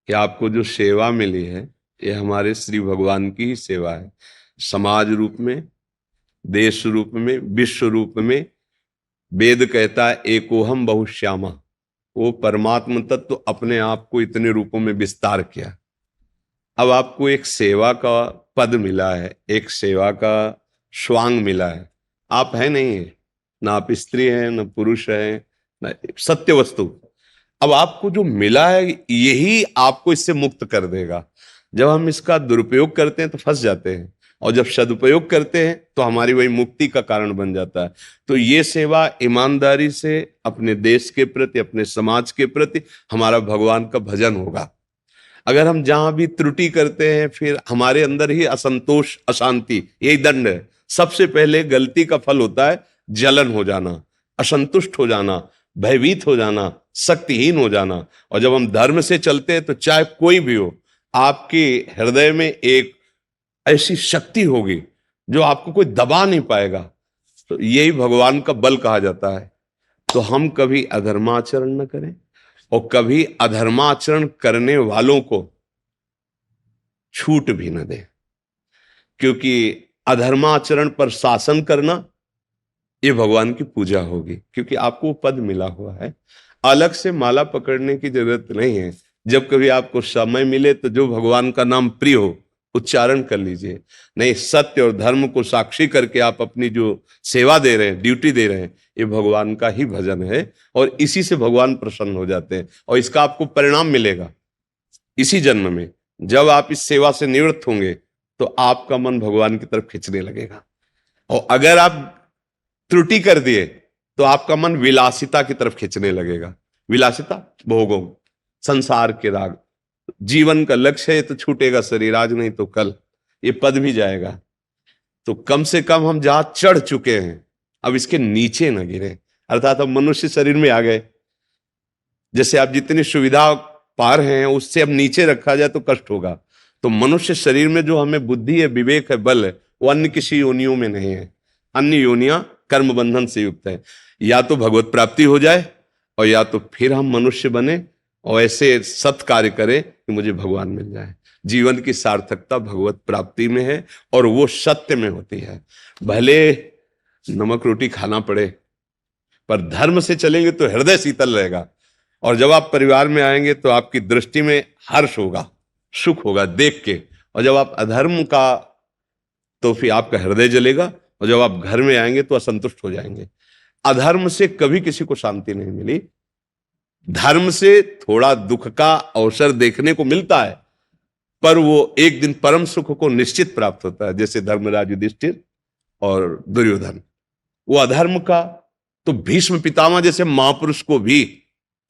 कि आपको जो सेवा मिली है ये हमारे श्री भगवान की ही सेवा है। समाज रूप में, देश रूप में, विश्व रूप में। वेद कहता है एकोहम बहुश्यामा। वो परमात्म तत्व तो अपने आप को इतने रूपों में विस्तार किया। अब आपको एक सेवा का पद मिला है, एक सेवा का स्वांग मिला है। आप है नहीं है, ना आप स्त्री हैं, ना पुरुष हैं, ना सत्य वस्तु। अब आपको जो मिला है यही आपको इससे मुक्त कर देगा। जब हम इसका दुरुपयोग करते हैं तो फंस जाते हैं, और जब सदुपयोग करते हैं तो हमारी वही मुक्ति का कारण बन जाता है। तो ये सेवा ईमानदारी से अपने देश के प्रति, अपने समाज के प्रति हमारा भगवान का भजन होगा। अगर हम जहां भी त्रुटि करते हैं फिर हमारे अंदर ही असंतोष, अशांति, यही दंड है। सबसे पहले गलती का फल होता है जलन हो जाना, असंतुष्ट हो जाना, भयभीत हो जाना, शक्तिहीन हो जाना। और जब हम धर्म से चलते हैं तो चाहे कोई भी हो, आपके हृदय में एक ऐसी शक्ति होगी जो आपको कोई दबा नहीं पाएगा। तो यही भगवान का बल कहा जाता है। तो हम कभी अधर्माचरण न करें और कभी अधर्माचरण करने वालों को छूट भी न दें, क्योंकि अधर्माचरण पर शासन करना ये भगवान की पूजा होगी। क्योंकि आपको वो पद मिला हुआ है, अलग से माला पकड़ने की जरूरत नहीं है। जब कभी आपको समय मिले तो जो भगवान का नाम प्रिय हो उच्चारण कर लीजिए। नहीं, सत्य और धर्म को साक्षी करके आप अपनी जो सेवा दे रहे हैं, ड्यूटी दे रहे हैं, ये भगवान का ही भजन है। और इसी से भगवान प्रसन्न हो जाते हैं और इसका आपको परिणाम मिलेगा इसी जन्म में। जब आप इस सेवा से निवृत्त होंगे तो आपका मन भगवान की तरफ खींचने लगेगा। और अगर आप त्रुटि कर दिए तो आपका मन विलासिता की तरफ खींचने लगेगा। विलासिता, भोगों, संसार के राग। जीवन का लक्ष्य है तो छूटेगा शरीर, आज नहीं तो कल ये पद भी जाएगा। तो कम से कम हम जहां चढ़ चुके हैं अब इसके नीचे न गिरे, अर्थात हम मनुष्य शरीर में आ गए। जैसे आप जितनी सुविधा पा रहे हैं उससे अब नीचे रखा जाए तो कष्ट होगा। तो मनुष्य शरीर में जो हमें बुद्धि है, विवेक है, बल है, वो अन्य किसी योनियों में नहीं है। अन्य योनियां कर्म बंधन से युक्त है। या तो भगवत प्राप्ति हो जाए और या तो फिर हम मनुष्य बने और ऐसे सत् कार्य करें कि मुझे भगवान मिल जाए। जीवन की सार्थकता भगवत प्राप्ति में है और वो सत्य में होती है। भले नमक रोटी खाना पड़े पर धर्म से चलेंगे तो हृदय शीतल रहेगा। और जब आप परिवार में आएंगे तो आपकी दृष्टि में हर्ष होगा, सुख होगा देख के। और जब आप अधर्म का, तो फिर आपका हृदय जलेगा। और जब आप घर में आएंगे तो असंतुष्ट हो जाएंगे। अधर्म से कभी किसी को शांति नहीं मिली। धर्म से थोड़ा दुख का अवसर देखने को मिलता है, पर वो एक दिन परम सुख को निश्चित प्राप्त होता है। जैसे धर्मराज युधिष्ठिर और दुर्योधन, वो अधर्म का तो भीष्म पितामह जैसे महापुरुष को भी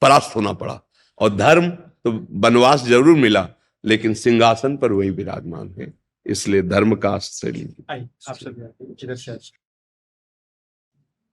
परास्त होना पड़ा। और धर्म तो वनवास जरूर मिला लेकिन सिंहासन पर वही विराजमान है। इसलिए धर्म का आश्रय लीजिए।